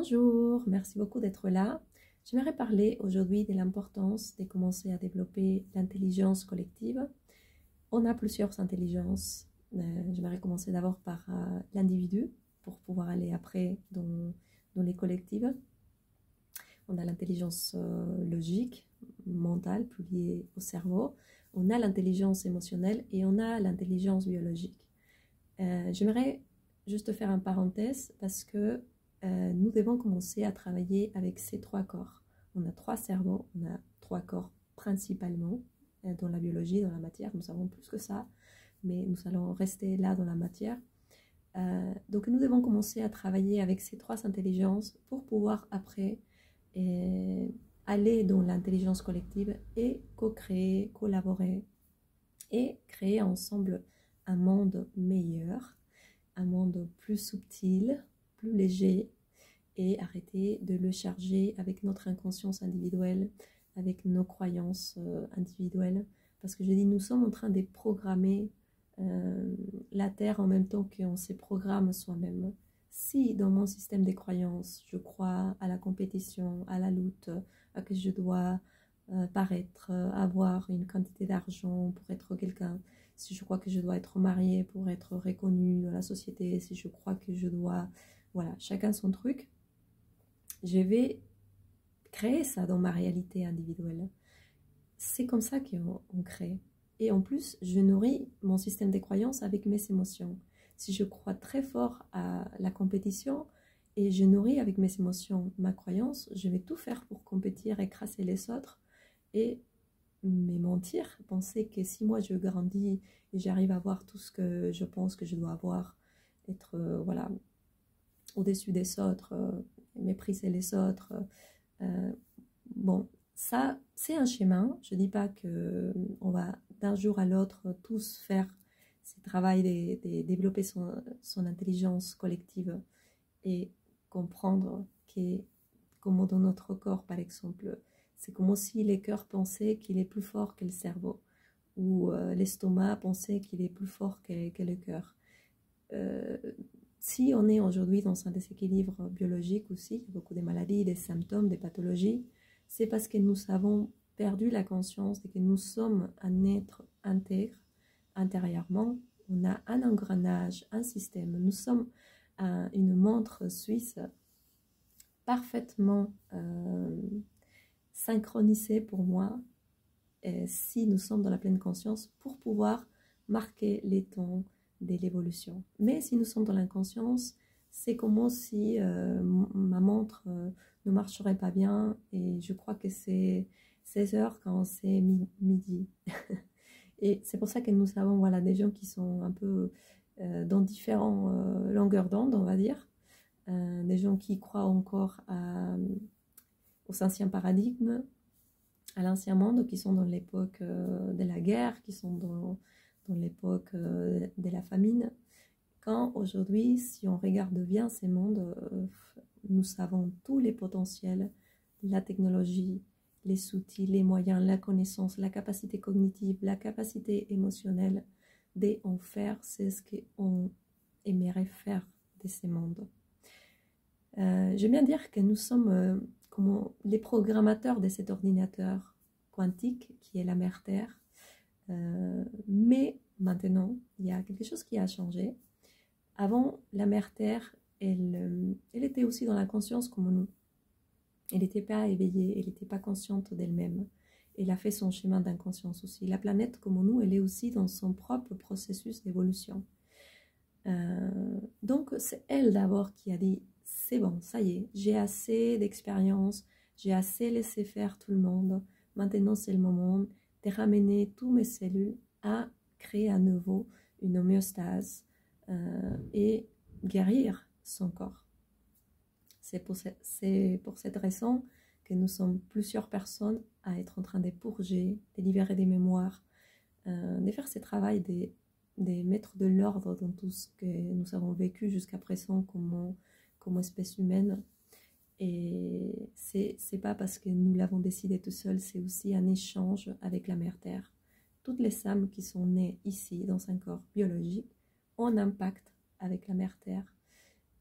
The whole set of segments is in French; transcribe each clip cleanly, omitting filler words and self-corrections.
Bonjour, merci beaucoup d'être là. J'aimerais parler aujourd'hui de l'importance de commencer à développer l'intelligence collective. On a plusieurs intelligences. J'aimerais commencer d'abord par l'individu pour pouvoir aller après dans les collectives. On a l'intelligence logique, mentale, plus liée au cerveau. On a l'intelligence émotionnelle et on a l'intelligence biologique. J'aimerais juste faire une parenthèse parce que nous devons commencer à travailler avec ces trois corps. On a trois cerveaux, on a trois corps principalement dans la biologie, dans la matière. Nous savons plus que ça, mais nous allons rester là dans la matière. Donc nous devons commencer à travailler avec ces trois intelligences pour pouvoir après aller dans l'intelligence collective et co-créer, collaborer et créer ensemble un monde meilleur, un monde plus subtil, plus léger, et arrêter de le charger avec notre inconscience individuelle, avec nos croyances individuelles. Parce que je dis, nous sommes en train de programmer la Terre en même temps qu'on se programme soi-même. Si dans mon système de croyances, je crois à la compétition, à la lutte, à que je dois paraître, avoir une quantité d'argent pour être quelqu'un, si je crois que je dois être mariée pour être reconnue dans la société, si je crois que je dois, voilà, chacun son truc, je vais créer ça dans ma réalité individuelle. C'est comme ça qu'on crée. Et en plus, je nourris mon système de croyances avec mes émotions. Si je crois très fort à la compétition et je nourris avec mes émotions ma croyance, je vais tout faire pour compétir, écraser les autres et me mentir, penser que si moi je grandis et j'arrive à avoir tout ce que je pense que je dois avoir, être voilà, au-dessus des autres, mépriser les autres, bon, ça c'est un schéma. Je ne dis pas qu'on va d'un jour à l'autre tous faire ce travail de développer son intelligence collective et comprendre que, comme dans notre corps par exemple, c'est comme si le cœur pensait qu'il est plus fort que le cerveau, ou l'estomac pensait qu'il est plus fort que le cœur. Si on est aujourd'hui dans un déséquilibre biologique aussi, il y a beaucoup de maladies, des symptômes, des pathologies, c'est parce que nous avons perdu la conscience de que nous sommes un être intègre intérieurement. On a un engrenage, un système. Nous sommes une montre suisse parfaitement synchronisée pour moi, si nous sommes dans la pleine conscience, pour pouvoir marquer les temps de l'évolution. Mais si nous sommes dans l'inconscience, c'est comme si ma montre ne marcherait pas bien et je crois que c'est 16 heures quand c'est midi. Et c'est pour ça que nous avons voilà, des gens qui sont un peu dans différentes longueurs d'onde, on va dire. Des gens qui croient encore aux anciens paradigmes, à l'ancien monde, qui sont dans l'époque de la guerre, qui sont dans l'époque de la famine. Quand aujourd'hui, si on regarde bien ces mondes, nous savons tous les potentiels, la technologie, les outils, les moyens, la connaissance, la capacité cognitive, la capacité émotionnelle d'en faire, c'est ce qu'on aimerait faire de ces mondes. J'aime bien dire que nous sommes comme les programmateurs de cet ordinateur quantique qui est la mère Terre. Mais maintenant, il y a quelque chose qui a changé. Avant, la mère Terre, elle était aussi dans la conscience comme nous. Elle n'était pas éveillée, elle n'était pas consciente d'elle-même. Elle a fait son chemin d'inconscience aussi. La planète comme nous, elle est aussi dans son propre processus d'évolution. Donc, c'est elle d'abord qui a dit, c'est bon, ça y est, j'ai assez d'expérience, j'ai assez laissé faire tout le monde. Maintenant, c'est le moment de ramener toutes mes cellules à créer à nouveau une homéostase et guérir son corps. C'est pour cette raison que nous sommes plusieurs personnes à être en train de purger, de libérer des mémoires, de faire ce travail de mettre de l'ordre dans tout ce que nous avons vécu jusqu'à présent comme espèce humaine. Et c'est pas parce que nous l'avons décidé tout seul, c'est aussi un échange avec la mère Terre. Toutes les âmes qui sont nées ici, dans un corps biologique, ont un pacte avec la mère Terre.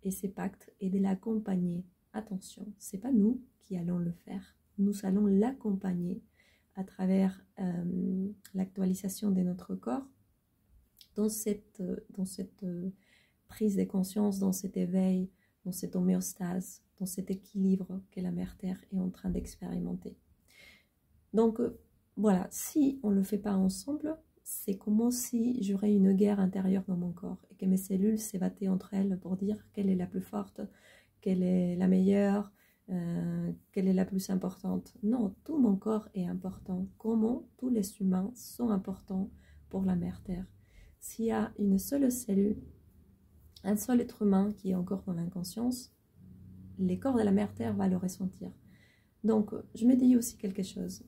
Et ce pacte est de l'accompagner attention, c'est pas nous qui allons le faire. Nous allons l'accompagner à travers l'actualisation de notre corps dans cette prise de conscience, dans cet éveil, dans cette homéostase, dans cet équilibre que la Mère Terre est en train d'expérimenter. Donc voilà, si on ne le fait pas ensemble, c'est comme si j'aurais une guerre intérieure dans mon corps et que mes cellules s'ébattaient entre elles pour dire quelle est la plus forte, quelle est la meilleure, quelle est la plus importante. Non, tout mon corps est important. Comment tous les humains sont importants pour la Mère Terre. S'il y a une seule cellule, un seul être humain qui est encore dans l'inconscience, les corps de la Mère Terre vont le ressentir. Donc, je me dis aussi quelque chose.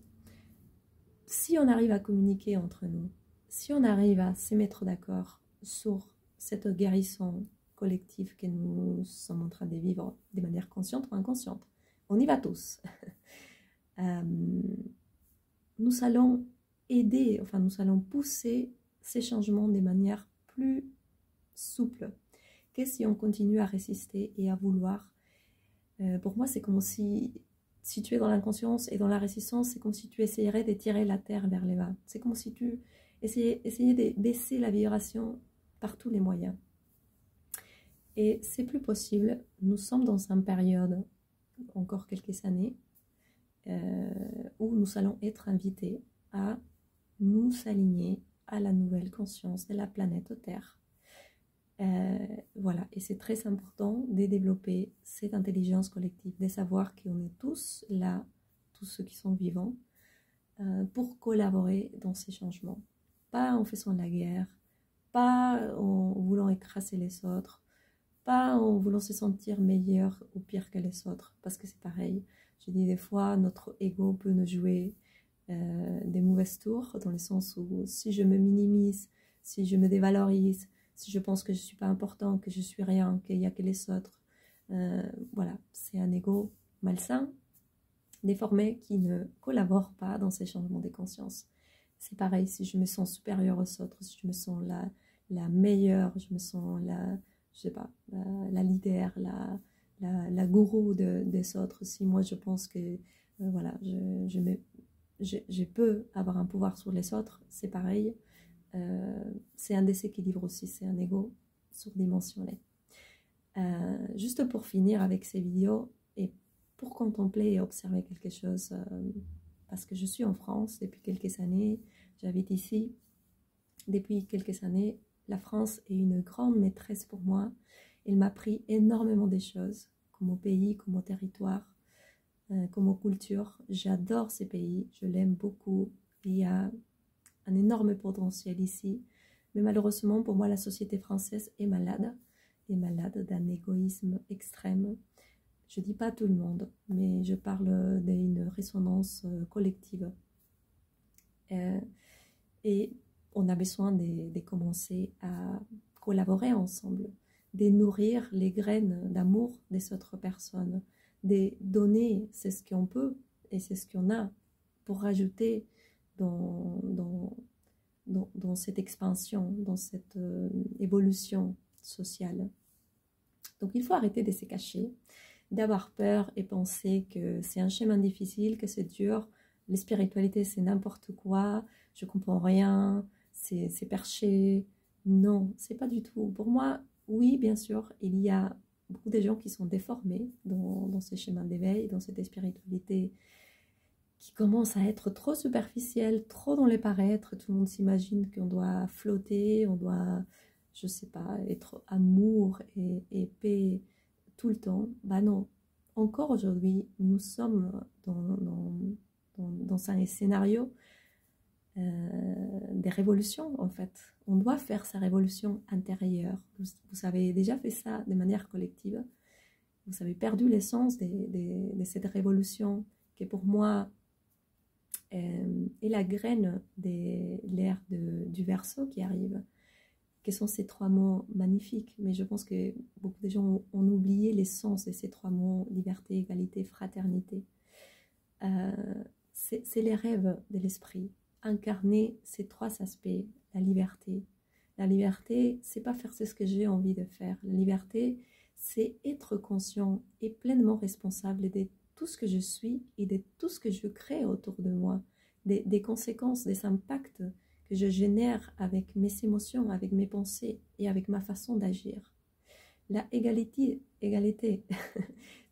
Si on arrive à communiquer entre nous, si on arrive à se mettre d'accord sur cette guérison collective que nous sommes en train de vivre de manière consciente ou inconsciente, on y va tous. Nous allons aider, enfin nous allons pousser ces changements de manière plus souple que si on continue à résister et à vouloir. Pour moi, c'est comme si tu es dans l'inconscience et dans la résistance, c'est comme si tu essayerais de tirer la terre vers les bas. C'est comme si tu essayais de baisser la vibration par tous les moyens. Et c'est plus possible. Nous sommes dans une période, encore quelques années, où nous allons être invités à nous aligner à la nouvelle conscience de la planète Terre. Voilà, et c'est très important de développer cette intelligence collective, de savoir qu'on est tous là, tous ceux qui sont vivants, pour collaborer dans ces changements. Pas en faisant la guerre, pas en voulant écraser les autres, pas en voulant se sentir meilleur ou pire que les autres, parce que c'est pareil. Je dis des fois, notre ego peut nous jouer des mauvaises tours, dans le sens où si je me minimise, si je me dévalorise, si je pense que je ne suis pas important, que je suis rien, qu'il n'y a que les autres, voilà, c'est un ego malsain, déformé, qui ne collabore pas dans ces changements de conscience. C'est pareil, si je me sens supérieure aux autres, si je me sens la meilleure, je me sens je sais pas, la leader, la gourou des autres, si moi je pense que voilà, je peux avoir un pouvoir sur les autres, c'est pareil. C'est un déséquilibre aussi, c'est un ego surdimensionné. Juste pour finir avec ces vidéos et pour contempler et observer quelque chose, parce que je suis en France depuis quelques années, j'habite ici depuis quelques années. La France est une grande maîtresse pour moi. Elle m'a appris énormément de choses, comme au pays, comme au territoire, comme aux cultures. J'adore ces pays, je l'aime beaucoup. Il y a un énorme potentiel ici, mais malheureusement pour moi la société française est malade d'un égoïsme extrême. Je dis pas tout le monde, mais je parle d'une résonance collective. Et on a besoin de commencer à collaborer ensemble, de nourrir les graines d'amour des autres personnes, de donner c'est ce qu'on peut et c'est ce qu'on a pour rajouter dans cette expansion, dans cette évolution sociale. Donc il faut arrêter de se cacher, d'avoir peur et penser que c'est un chemin difficile, que c'est dur, la spiritualité c'est n'importe quoi, je comprends rien, c'est perché. Non, c'est pas du tout. Pour moi, oui, bien sûr, il y a beaucoup de gens qui sont déformés dans ce chemin d'éveil, dans cette spiritualité qui commence à être trop superficielle, trop dans les paraîtres. Tout le monde s'imagine qu'on doit flotter, on doit, je sais pas, être amour et paix tout le temps. Bah non, encore aujourd'hui, nous sommes dans un scénario des révolutions en fait. On doit faire sa révolution intérieure. Vous avez déjà fait ça de manière collective. Vous avez perdu l'essence de cette révolution qui pour moi est la graine de l'ère du Verseau qui arrive. Quels sont ces trois mots magnifiques, mais je pense que beaucoup de gens ont oublié l'essence de ces trois mots: liberté, égalité, fraternité. C'est les rêves de l'esprit. Incarner ces trois aspects, la liberté. La liberté, c'est pas faire ce que j'ai envie de faire. La liberté, c'est être conscient et pleinement responsable de tout ce que je suis et de tout ce que je crée autour de moi, des conséquences, des impacts que je génère avec mes émotions, avec mes pensées et avec ma façon d'agir. La égalité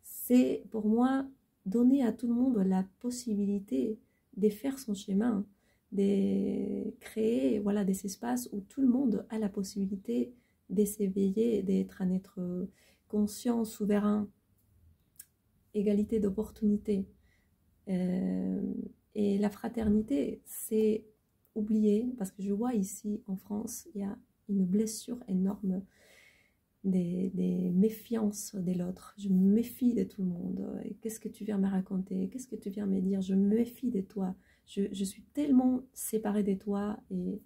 c'est pour moi donner à tout le monde la possibilité de faire son chemin, de créer voilà, des espaces où tout le monde a la possibilité de s'éveiller, d'être un être conscient, souverain, égalité d'opportunité. Et la fraternité, c'est oublié, parce que je vois ici en France, il y a une blessure énorme des méfiances de l'autre. Je me méfie de tout le monde. Qu'est-ce que tu viens me raconter? Qu'est-ce que tu viens me dire? Je me méfie de toi. Je suis tellement séparée de toi et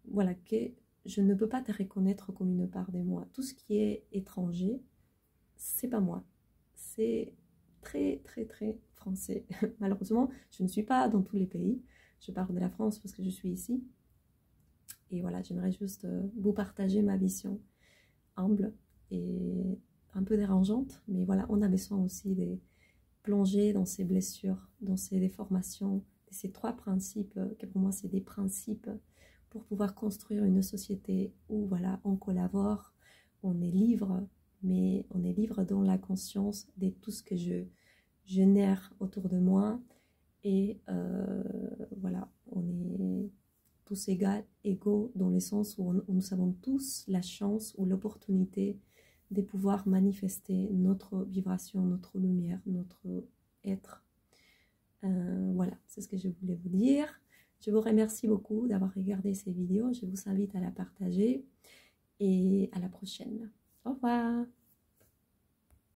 voilà que je ne peux pas te reconnaître comme une part de moi. Tout ce qui est étranger, c'est pas moi. C'est très très très français. Malheureusement, je ne suis pas dans tous les pays. Je parle de la France parce que je suis ici. Et voilà, j'aimerais juste vous partager ma vision humble et un peu dérangeante, mais voilà, on a besoin aussi de plonger dans ces blessures, dans ces déformations, ces trois principes, que pour moi c'est des principes pour pouvoir construire une société où voilà, on collabore, on est libre, mais on est libre dans la conscience de tout ce que je génère autour de moi, et voilà, on est tous égaux dans le sens où nous avons tous la chance ou l'opportunité de pouvoir manifester notre vibration, notre lumière, notre être. Voilà, c'est ce que je voulais vous dire. Je vous remercie beaucoup d'avoir regardé ces vidéos. Je vous invite à la partager et à la prochaine. Au revoir.